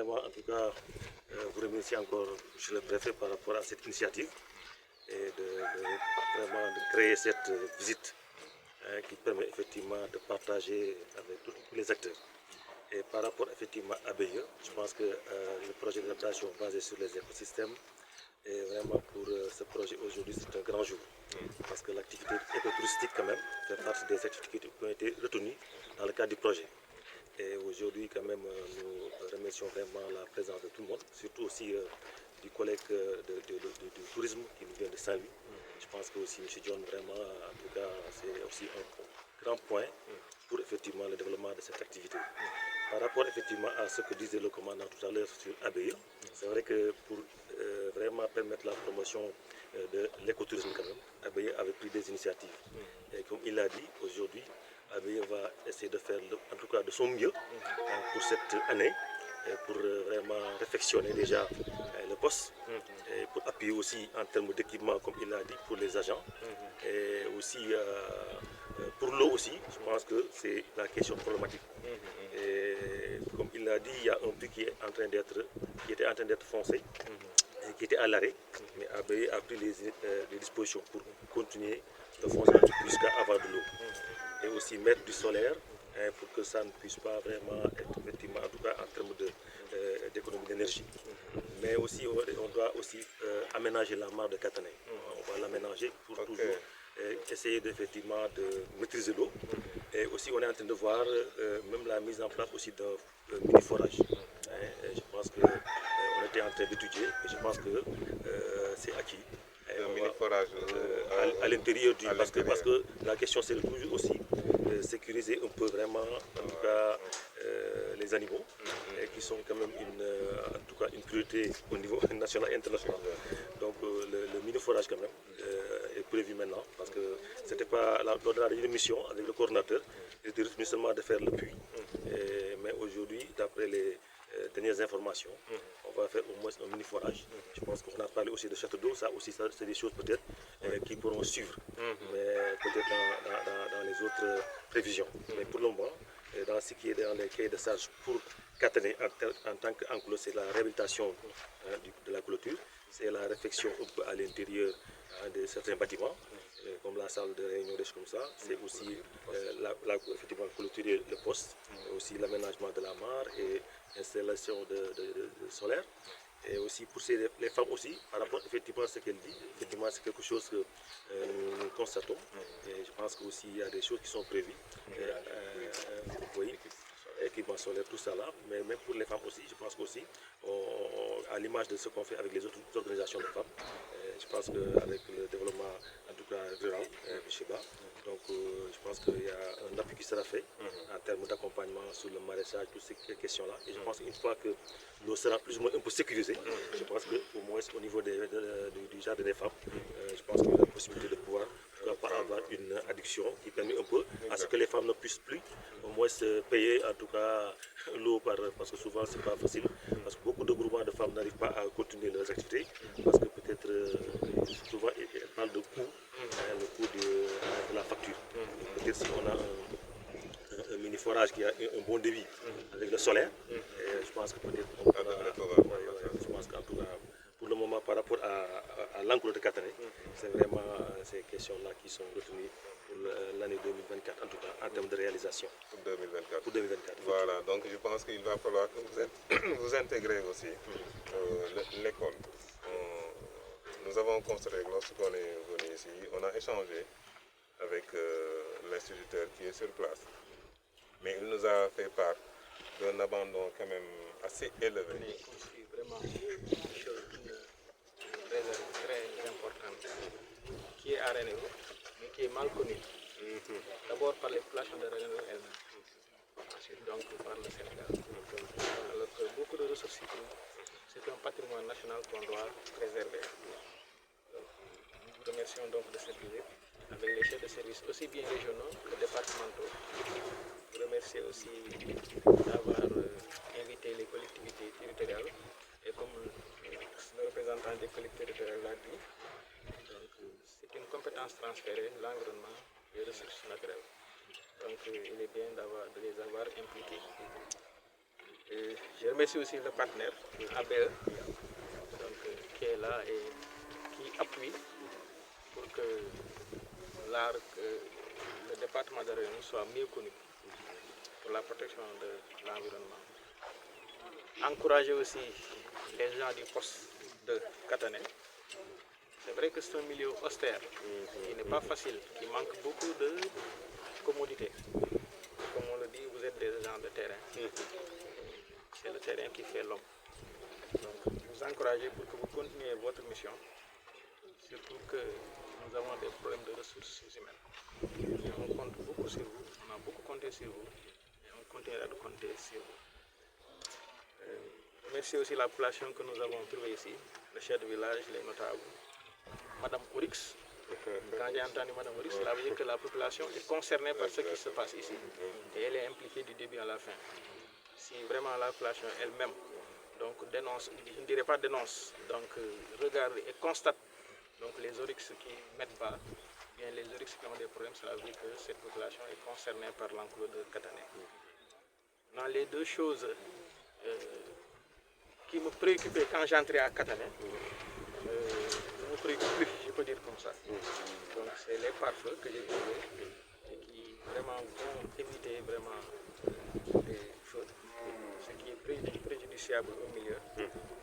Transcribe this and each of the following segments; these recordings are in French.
vraiment, en tout cas, vous remercier encore, monsieur le préfet, par rapport à cette initiative et vraiment de créer cette visite qui permet effectivement de partager avec tous les acteurs. Et par rapport effectivement à BIE, je pense que le projet d'adaptation basé sur les écosystèmes, et vraiment pour ce projet aujourd'hui, c'est un grand jour. Parce que l'activité écotouristique quand même fait partie des activités qui ont été retenues dans le cadre du projet. Et aujourd'hui quand même nous remercions vraiment la présence de tout le monde, surtout aussi du collègue du tourisme qui nous vient de Saint-Louis. Je pense que aussi M. John vraiment, en tout cas, c'est aussi un grand point pour effectivement le développement de cette activité. Par rapport effectivement à ce que disait le commandant tout à l'heure sur ABE, c'est vrai que pour vraiment permettre la promotion de l'écotourisme quand même, ABE avait pris des initiatives. Et comme il l'a dit, aujourd'hui, ABE va essayer de faire en tout cas de son mieux pour cette année, pour vraiment réfectionner déjà le poste, et pour appuyer aussi en termes d'équipement, comme il l'a dit, pour les agents, et aussi pour l'eau aussi, je pense que c'est la question problématique. Et comme il l'a dit, il y a un puits qui était en train d'être foncé, et qui était à l'arrêt, mais ABE a pris les dispositions pour continuer le foncement jusqu'à avoir de l'eau. Et aussi mettre du solaire pour que ça ne puisse pas vraiment être effectivement, en tout cas en termes d'économie d'énergie. Mais aussi on doit aussi aménager la mare de Catanay. On va l'aménager pour toujours essayer effectivement de maîtriser l'eau. Et aussi on est en train de voir même la mise en place aussi d'un mini forage. Je pense qu'on était en train d'étudier et je pense que c'est acquis. Un mini forage à l'intérieur du... Parce que la question c'est de toujours aussi sécuriser un peu vraiment, en tout cas, les animaux, qui sont quand même en tout cas une priorité au niveau national et international. Donc le mini-forage quand même est prévu maintenant, parce que c'était pas lors de la mission avec le coordinateur, il était retenu seulement de faire le puits. Mais aujourd'hui, d'après les dernières informations, on va faire au moins un mini-forage. Je pense qu'on a parlé aussi de château d'eau, ça aussi c'est des choses peut-être qui pourront suivre, mais peut-être dans les autres prévisions. Mais pour le moment, dans ce qui est dans les cahiers de charges pour Catanay en tant qu'enclos, c'est la réhabilitation de la clôture, c'est la réfection à l'intérieur de certains bâtiments, comme la salle de réunion, des choses comme ça. C'est aussi effectivement clôturer le poste, aussi l'aménagement de la mare et l'installation de solaire. Et aussi pour les femmes aussi, par rapport effectivement à ce qu'elle dit, effectivement c'est quelque chose que nous constatons. Et je pense qu'aussi il y a des choses qui sont prévues. Vous voyez, équipement solaire, tout ça là. Mais même pour les femmes aussi, je pense qu'aussi, à l'image de ce qu'on fait avec les autres organisations de femmes, je pense qu'avec le développement, en tout cas rural, Bicheba, donc je pense qu'il y a un appui qui sera fait en termes d'accompagnement sur le maraîchage, toutes ces questions-là. Et je pense qu'une fois que l'eau sera plus ou moins un peu sécurisée, je pense qu'au moins au niveau du jardin des femmes, je pense qu'il y a la possibilité de pouvoir pas avoir une addiction qui permet un peu à ce que les femmes ne puissent plus au moins se payer en tout cas l'eau parce que souvent c'est pas facile, parce que beaucoup de groupements de femmes n'arrivent pas à continuer leurs activités parce que peut-être souvent elles parlent de coût, le coût de la facture. Peut-être si on a un mini forage qui a un bon débit avec le solaire, je pense que peut-être on pourra, je pense qu'en tout cas pour le moment par rapport à l'enclos de Catanay, c'est vraiment ces questions-là qui sont retenues pour l'année 2024, en tout cas en termes de réalisation. Pour 2024. Pour 2024. Voilà, donc je pense qu'il va falloir que vous intégrez aussi l'école. Nous avons constaté que lorsqu'on est venu ici, on a échangé avec l'instituteur qui est sur place. Mais il nous a fait part d'un abandon quand même assez élevé. On est construit vraiment une chose, une réserve très importante qui est à Renégo, mais qui est mal connue. D'abord par les populations de Renégo elles-mêmes, ensuite donc par le Sénégal. Alors que beaucoup de ressources hydriques, c'est un patrimoine national qu'on doit préserver. Donc, nous vous remercions donc de cette visite avec les chefs de service aussi bien régionaux que départementaux. Je vous remercie aussi d'avoir invité les collectivités territoriales et comme le représentant des collectivités territoriales l'a dit, c'est une compétence transférée, l'environnement et les ressources naturelles. Donc il est bien de les avoir impliqués. Et je remercie aussi le partenaire ABE donc, qui est là et qui appuie pour que le département de Réunion soit mieux connu pour la protection de l'environnement. Encourager aussi les gens du poste de Katané. C'est vrai que c'est un milieu austère, qui n'est pas facile, qui manque beaucoup de commodités. Comme on le dit, vous êtes des gens de terrain. C'est le terrain qui fait l'homme. Donc, vous encouragez pour que vous continuiez votre mission, surtout que nous avons des problèmes de ressources humaines. Et on compte beaucoup sur vous, on a beaucoup compté sur vous, et on continuera de compter sur vous. Merci aussi la population que nous avons trouvée ici, le chef de village, les notables, Madame Oryx. Quand j'ai entendu Madame Oryx, cela veut dire que la population est concernée par ce qui se passe ici. Et elle est impliquée du début à la fin. Si vraiment la population elle-même donc dénonce, je ne dirais pas dénonce, donc regarde et constate donc les oryx qui ne mettent pas, bien les oryx qui ont des problèmes, cela veut dire que cette population est concernée par l'enclos de Katané. Dans les deux choses qui me préoccupaient quand j'entrais à Katané, ne me préoccupent plus, je peux dire comme ça. Donc c'est les pare-feux que j'ai trouvés et qui vraiment vont éviter vraiment des feux, ce qui est préjudiciable au milieu,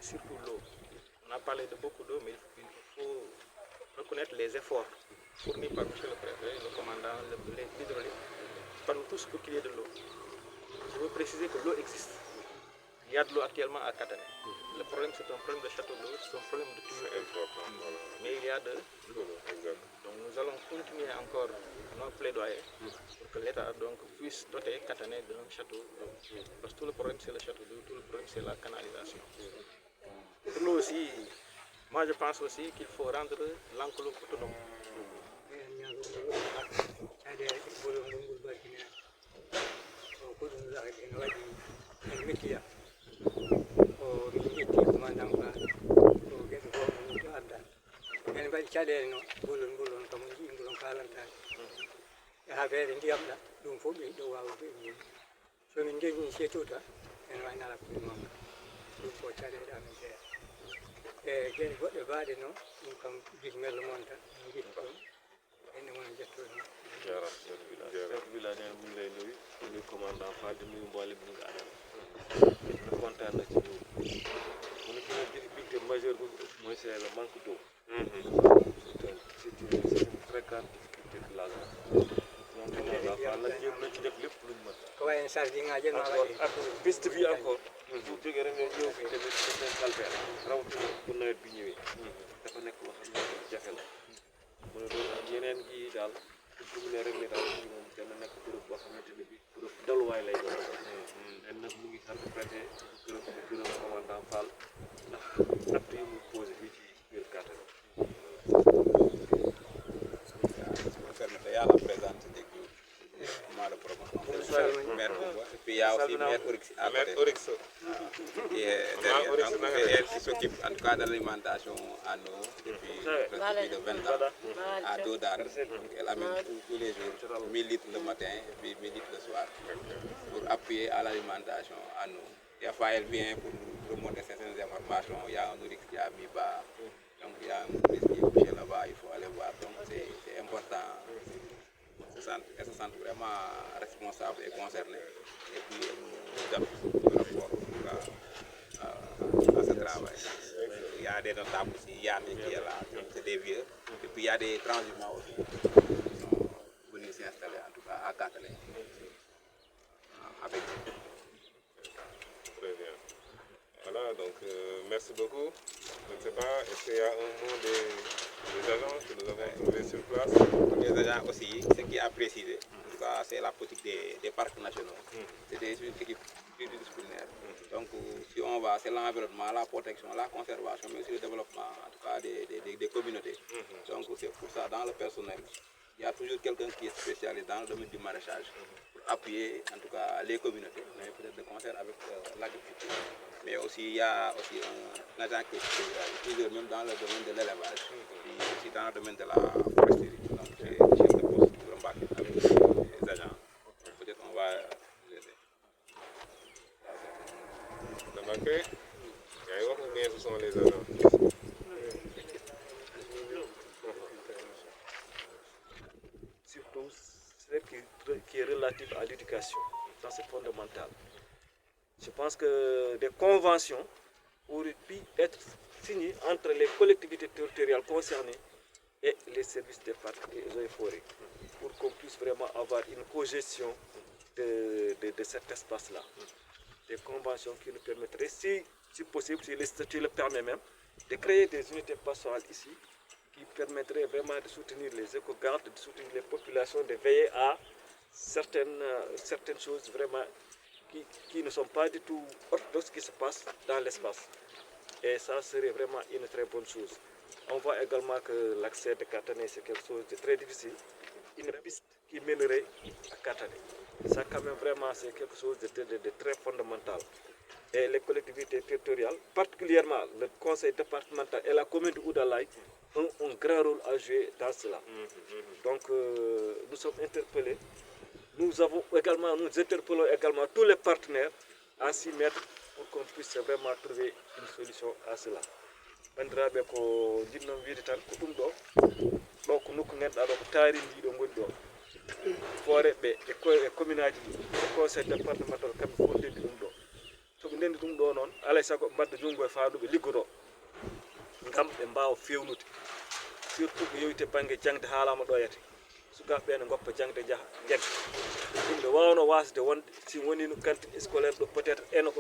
surtout l'eau. On a parlé de beaucoup d'eau, mais il faut reconnaître les efforts fournis par M. le préfet, le commandant, l'hydraulique, par nous tous pour qu'il y ait de l'eau. Je veux préciser que l'eau existe. Il y a de l'eau actuellement à Katané. Le problème, c'est un problème de château d'eau, c'est un problème de tuyau. Mais il y a de l'eau. Donc nous allons continuer encore nos plaidoyers pour que l'État puisse doter Katané d'un château d'eau. Parce que tout le problème, c'est le château d'eau, tout le problème, c'est la canalisation. Pour nous aussi, moi je pense aussi qu'il faut rendre l'enclos autonome. caɗele no bolon kam jimbolon kalantade affaire ndiyamɗa ɗum fof ɓe ɗo wawa ɓe somin deñi setuta en waynala koye mamma ɗum ko caɗele amen jeeya e gueɗe goɗɗe baaɗe noon ɗum kam bismilla moon tan en jitti ɗum enne moon jettoɗum chef village neen mu ngi lay nuyu nuyu commandant Fall di nuyu mboolem ñi nga àndal na kontaan na ci ñëw mu ne ki nga difficulté majeure bu mooy c'est le manque d'eau c'est une très grande difficulté de la zone donc commandant Fall nag jéem nañ ci def lépp luñ mën ko wayen sardi ngaji ma encore ak piste bi encore su jógee rek nga ñëw fi tamit c'est un calvaire rawatina bu nawet bi ñëwee dafa nekk loo xam ne jafe la mu ne doon ak yeneen gi daal su mu ne rek ne daal fii moom dana nekk bërëb boo xamante ne bii bërëb daluwaay lay doon ren nag mu ngi sant préfet gërëm commandant Fall ndax acte yi mu posé fii ci biir Katané. permettez à la présence des comment le promotion maire et puis il y a aussi maire Oryx à côté. Maire Oryx. Qui s'occupe en tout cas de l'alimentation à nous depuis plus de 20 ans à Dodane. Elle amène tous les jours 1000 litres le matin et puis 1000 litres le soir pour appuyer à l'alimentation à nous. Des fois elle vient pour nous remonter certaines informations. Il y a un Oryx qui a mis bas, donc il y a un Oryx qui est couché là-bas, il faut aller voir. Donc c'est important. Elle se sent vraiment responsable et concernée. Et puis elle nous donne par rapport à ce travail. Il y a des notables aussi, il y a des qui est là, c'est des vieux. Et puis il y a des transhumants aussi qui sont venus s'installer en tout cas à Katané. Avec Très bien. Voilà, donc merci beaucoup. Je ne sais pas, est-ce qu'il y a un mot des agents que nous avons trouvés sur place? les agents aussi, ce qui a précisé, en tout cas, c'est la politique des parcs nationaux. C'est une équipe pluridisciplinaire. Donc, si on va, c'est l'environnement, la protection, la conservation, mais aussi le développement, en tout cas, des communautés. Donc, c'est pour ça, dans le personnel, il y a toujours quelqu'un qui est spécialisé dans le domaine du maraîchage pour appuyer, en tout cas, les communautés, mais peut-être de concert avec l'agriculture. Mais aussi, il y a aussi un agent qui est spécialisé même dans le domaine de l'élevage, et aussi dans le domaine de la foresterie. Donc, c'est le chef de poste pour embarquer avec les agents. Peut-être on va les aider. bien ce sont les agents? Surtout ce qui est relatif à l'éducation. Ça, c'est fondamental. Je pense que des conventions auraient pu être signées entre les collectivités territoriales concernées et les services des parcs et eaux et forêts pour qu'on puisse vraiment avoir une cogestion de cet espace-là. Des conventions qui nous permettraient, si possible, si les statuts le permettent même, de créer des unités pastorales ici qui permettraient vraiment de soutenir les éco-gardes, de soutenir les populations, de veiller à certaines choses vraiment qui ne sont pas du tout orthodoxes qui se passent dans l'espace. Et ça serait vraiment une très bonne chose. On voit également que l'accès de Katané, c'est quelque chose de très difficile. Une piste qui mènerait à Katané. Ça, quand même, vraiment, c'est quelque chose de très fondamental. Et les collectivités territoriales, particulièrement le conseil départemental et la commune de Oudalaï, ont un grand rôle à jouer dans cela. Donc, nous sommes interpellés. Nous interpellons également tous les partenaires à s'y mettre pour qu'on puisse vraiment trouver une solution à cela. Bandiraɓe ko jinnon wiide tan ko ɗum ɗo ko nokku ganduɗa ɗo ko taari ndiɗo goni ɗo fooreɓe e commune aji ɗi e conseil départemental kamɓe fof ndendi ɗum ɗo soɓe ndendi ɗum ɗo noon alay saago ɓe mbadda junngo e faanduɓe liggoto ngam ɓe mbawa fewnude surtout ko yewte banggue jangde haalama ɗo yete sukaɓe ne goppa jangde jaaha jagga ɗum nde wawno wasde wonde si woni no cantine scolaire ɗo peut être eno